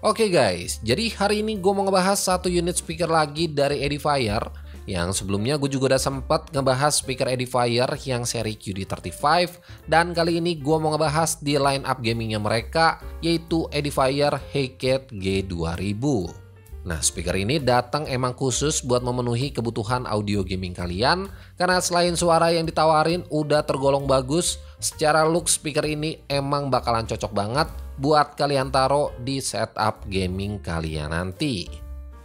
Oke guys, jadi hari ini gue mau ngebahas satu unit speaker lagi dari Edifier. Yang sebelumnya gue juga udah sempat ngebahas speaker Edifier yang seri QD35. Dan kali ini gue mau ngebahas di line up gamingnya mereka, yaitu Edifier Hecat G2000. Nah, speaker ini datang emang khusus buat memenuhi kebutuhan audio gaming kalian. Karena selain suara yang ditawarin udah tergolong bagus, secara look speaker ini emang bakalan cocok banget buat kalian taruh di setup gaming kalian nanti.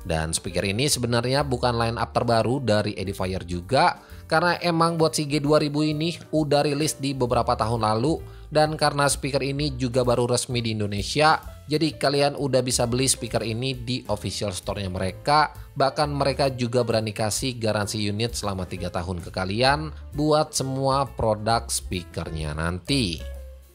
Dan speaker ini sebenarnya bukan line up terbaru dari Edifier juga, karena emang buat si G2000 ini udah rilis di beberapa tahun lalu. Dan karena speaker ini juga baru resmi di Indonesia, jadi kalian udah bisa beli speaker ini di official store-nya mereka. Bahkan mereka juga berani kasih garansi unit selama 3 tahun ke kalian buat semua produk speakernya nanti.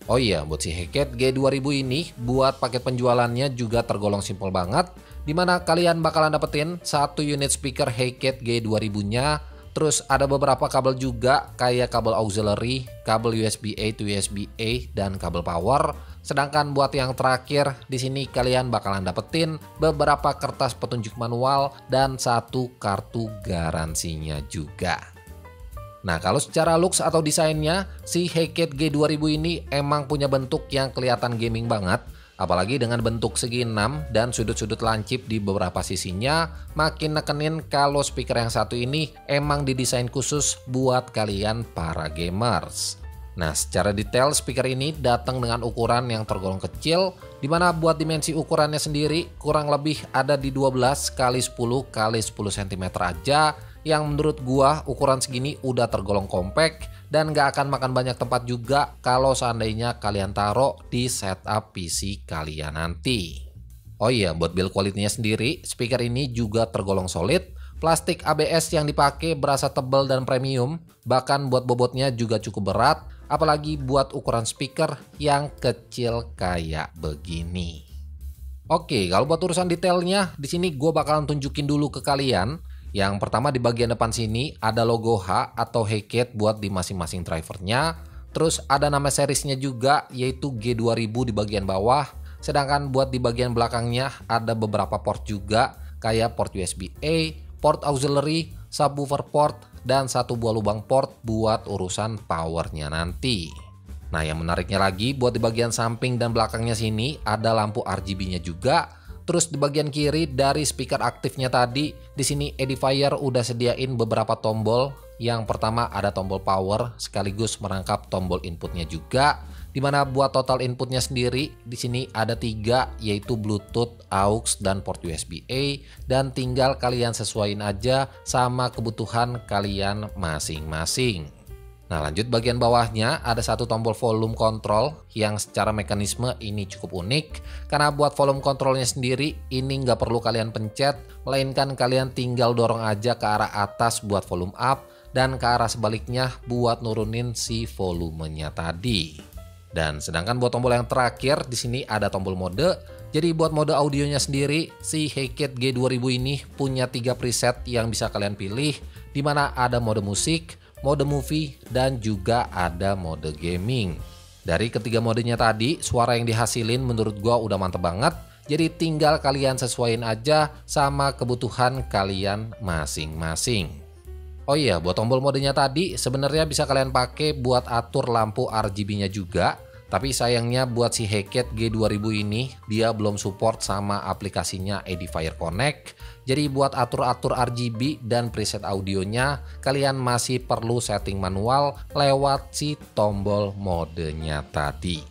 Oh iya, buat si Hecat G2000 ini, buat paket penjualannya juga tergolong simpel banget, dimana kalian bakalan dapetin satu unit speaker Hecat G2000-nya. Terus ada beberapa kabel juga kayak kabel auxiliary, kabel USB-A to USB-A, dan kabel power. Sedangkan buat yang terakhir di sini kalian bakalan dapetin beberapa kertas petunjuk manual dan satu kartu garansinya juga. Nah, kalau secara looks atau desainnya, si Hecat G2000 ini emang punya bentuk yang kelihatan gaming banget. Apalagi dengan bentuk segi 6 dan sudut-sudut lancip di beberapa sisinya, makin nekenin kalau speaker yang satu ini emang didesain khusus buat kalian para gamers. Nah, secara detail speaker ini datang dengan ukuran yang tergolong kecil, dimana buat dimensi ukurannya sendiri kurang lebih ada di 12 x 10 x 10 cm aja, yang menurut gua ukuran segini udah tergolong compact dan gak akan makan banyak tempat juga kalau seandainya kalian taruh di setup PC kalian nanti. Oh iya, buat build quality-nya sendiri, speaker ini juga tergolong solid. Plastik ABS yang dipakai berasa tebal dan premium, bahkan buat bobotnya juga cukup berat, apalagi buat ukuran speaker yang kecil kayak begini. Oke, kalau buat urusan detailnya, di sini gue bakalan tunjukin dulu ke kalian. Yang pertama di bagian depan sini ada logo H atau Hecat buat di masing-masing drivernya. Terus ada nama seriesnya juga, yaitu G2000 di bagian bawah. Sedangkan buat di bagian belakangnya ada beberapa port juga, kayak port USB-A, port auxiliary, subwoofer port, dan satu buah lubang port buat urusan powernya nanti. Nah, yang menariknya lagi buat di bagian samping dan belakangnya sini ada lampu RGB-nya juga. Terus di bagian kiri dari speaker aktifnya tadi, di sini Edifier udah sediain beberapa tombol. Yang pertama ada tombol power sekaligus merangkap tombol inputnya juga. Dimana buat total inputnya sendiri di sini ada 3, yaitu Bluetooth, AUX, dan port USB-A. Dan tinggal kalian sesuaiin aja sama kebutuhan kalian masing-masing. Nah, lanjut bagian bawahnya ada satu tombol volume control yang secara mekanisme ini cukup unik, karena buat volume controlnya sendiri ini nggak perlu kalian pencet, melainkan kalian tinggal dorong aja ke arah atas buat volume up dan ke arah sebaliknya buat nurunin si volumenya tadi. Dan sedangkan buat tombol yang terakhir di sini ada tombol mode. Jadi buat mode audionya sendiri, si Hecat G2000 ini punya 3 preset yang bisa kalian pilih, dimana ada mode musik, mode movie, dan juga ada mode gaming. Dari ketiga modenya tadi, suara yang dihasilin menurut gua udah mantep banget. Jadi tinggal kalian sesuaiin aja sama kebutuhan kalian masing-masing. Oh iya, buat tombol modenya tadi sebenarnya bisa kalian pakai buat atur lampu RGB-nya juga. Tapi sayangnya buat si Hecat G2000 ini dia belum support sama aplikasinya Edifier Connect. Jadi buat atur-atur RGB dan preset audionya kalian masih perlu setting manual lewat si tombol modenya tadi.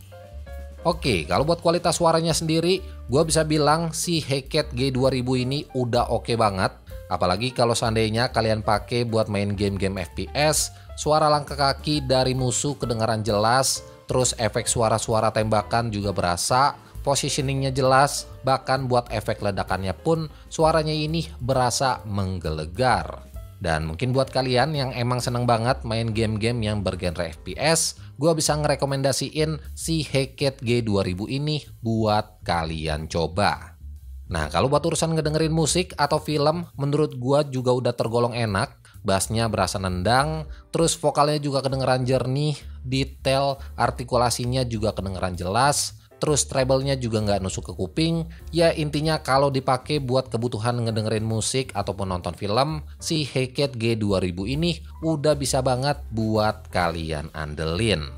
Oke, kalau buat kualitas suaranya sendiri, gue bisa bilang si Hecat G2000 ini udah oke banget. Apalagi kalau seandainya kalian pakai buat main game-game FPS, suara langkah kaki dari musuh kedengaran jelas. Terus efek suara-suara tembakan juga berasa, positioningnya jelas, bahkan buat efek ledakannya pun suaranya ini berasa menggelegar. Dan mungkin buat kalian yang emang seneng banget main game-game yang bergenre FPS, gue bisa ngerekomendasiin si Hecat G2000 ini buat kalian coba. Nah, kalau buat urusan ngedengerin musik atau film, menurut gue juga udah tergolong enak. Bassnya berasa nendang, terus vokalnya juga kedengeran jernih, detail, artikulasinya juga kedengeran jelas. terus treble-nya juga nggak nusuk ke kuping. Ya intinya kalau dipakai buat kebutuhan ngedengerin musik ataupun nonton film, si Hi-Cat G2000 ini udah bisa banget buat kalian andelin.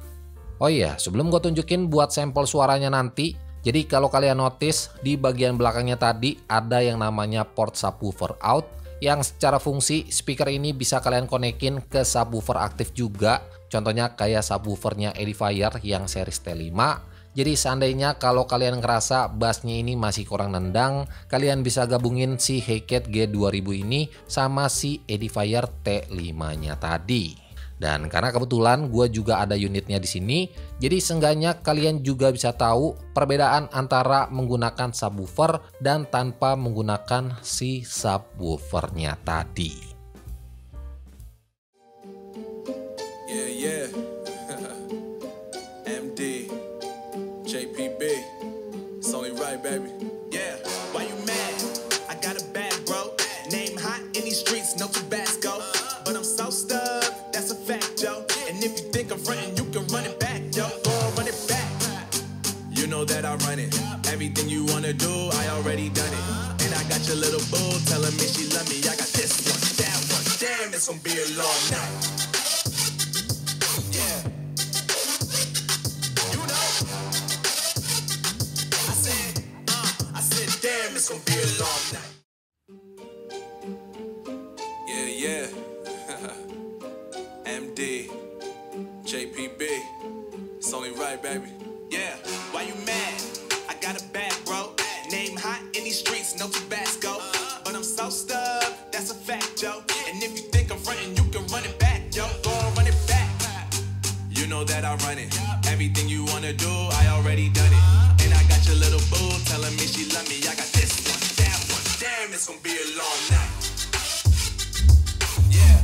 Oh iya, sebelum gue tunjukin buat sampel suaranya nanti, jadi kalau kalian notice di bagian belakangnya tadi ada yang namanya port subwoofer out, yang secara fungsi speaker ini bisa kalian konekin ke subwoofer aktif juga. Contohnya kayak subwoofernya Edifier yang series T5. Jadi seandainya kalau kalian ngerasa bassnya ini masih kurang nendang, kalian bisa gabungin si Hi-Cat G2000 ini sama si Edifier T5-nya tadi. Dan karena kebetulan gue juga ada unitnya di sini, jadi seenggaknya kalian juga bisa tahu perbedaan antara menggunakan subwoofer dan tanpa menggunakan si subwoofernya tadi. Yeah. MD, JPB, it's only right, baby. Yeah, why you mad? I got a bag, bro. Name hot in these streets, no Tabasco. But I'm so stuck, that's a fact, yo. And if you think I'm frontin', you can run it back, yo. Go run it back. You know that I run it. Everything you wanna do, I already done it. And I got your little boo telling me she love me. I got this one, that one. Damn, it's gonna be a long night. Yeah. You know. I said, damn, it's gonna be a long night. Yeah. MD, JPB, it's only right, baby. Yeah, why you mad? I got a bag, bro. Name hot in these streets, no Tabasco. But I'm so stuck, that's a fact, yo. And if you think I'm frontin', you can run it back, yo. Go run it back. You know that I run it. Everything you wanna do, I already done it. And I got your little boo telling me she love me. I got this one, that one. Damn, it's gonna be a long night. Yeah.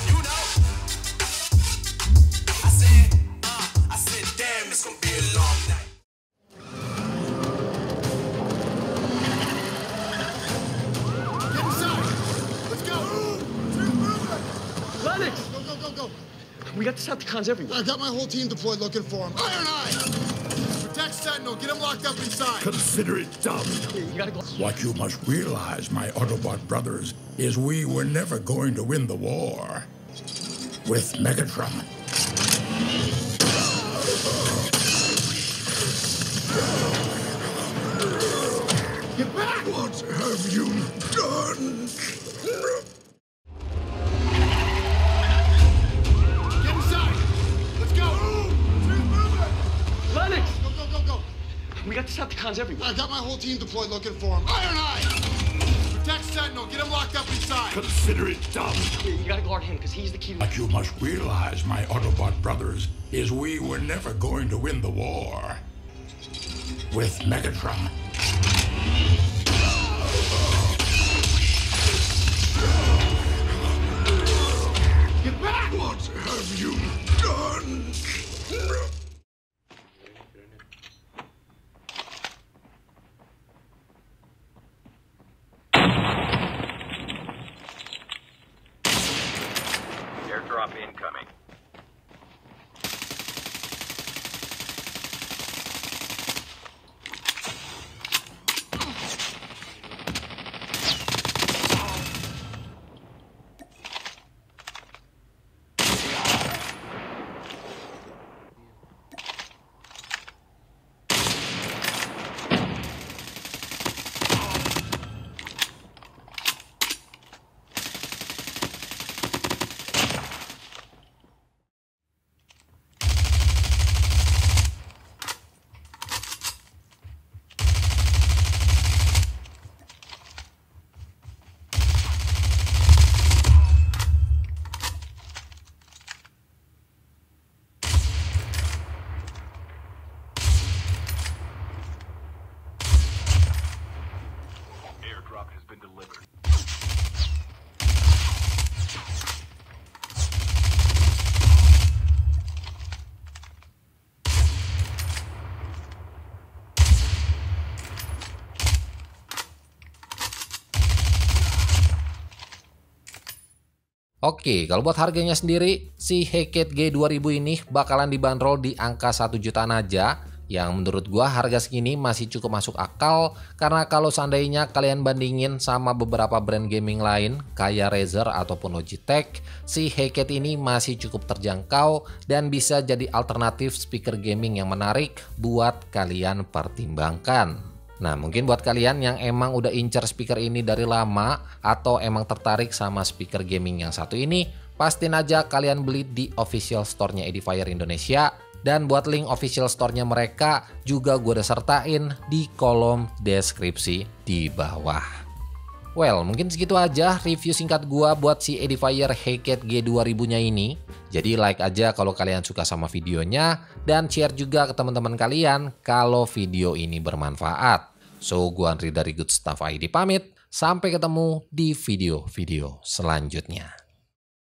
You know. I said, damn, it's gonna be a long night. Get inside. Let's go. Lennox! Go. We got Decepticons everywhere. I got my whole team deployed looking for him. Iron Eye! Protect Sentinel. Get him locked up inside. Consider it done. You gotta go. What you must realize, my Autobot brothers, is we were never going to win the war with Megatron. Get back! What have you done? Get inside. Let's go. Lennox! Go. We got Decepticons everywhere. I got my whole team deployed looking for him. Iron Eye! Protect Sentinel. Get him locked up inside. Consider it done. You gotta guard him, because he's the key to... What you must realize, my Autobot brothers, is we were never going to win the war with Megatron. Get back! What have you done? Airdrop incoming. Oke, kalau buat harganya sendiri, si Hellcat G2000 ini bakalan dibanderol di angka 1 jutaan aja. Yang menurut gua harga segini masih cukup masuk akal, karena kalau seandainya kalian bandingin sama beberapa brand gaming lain kayak Razer ataupun Logitech, si Hellcat ini masih cukup terjangkau dan bisa jadi alternatif speaker gaming yang menarik buat kalian pertimbangkan. Nah, mungkin buat kalian yang emang udah incer speaker ini dari lama atau emang tertarik sama speaker gaming yang satu ini, pastiin aja kalian beli di official store-nya Edifier Indonesia. Dan buat link official store-nya mereka juga gue udah sertain di kolom deskripsi di bawah. Well, mungkin segitu aja review singkat gue buat si Edifier Hellcat G2000-nya ini. Jadi like aja kalau kalian suka sama videonya dan share juga ke teman-teman kalian kalau video ini bermanfaat. So, gue Andri dari Good Stuff ID pamit. Sampai ketemu di video-video selanjutnya.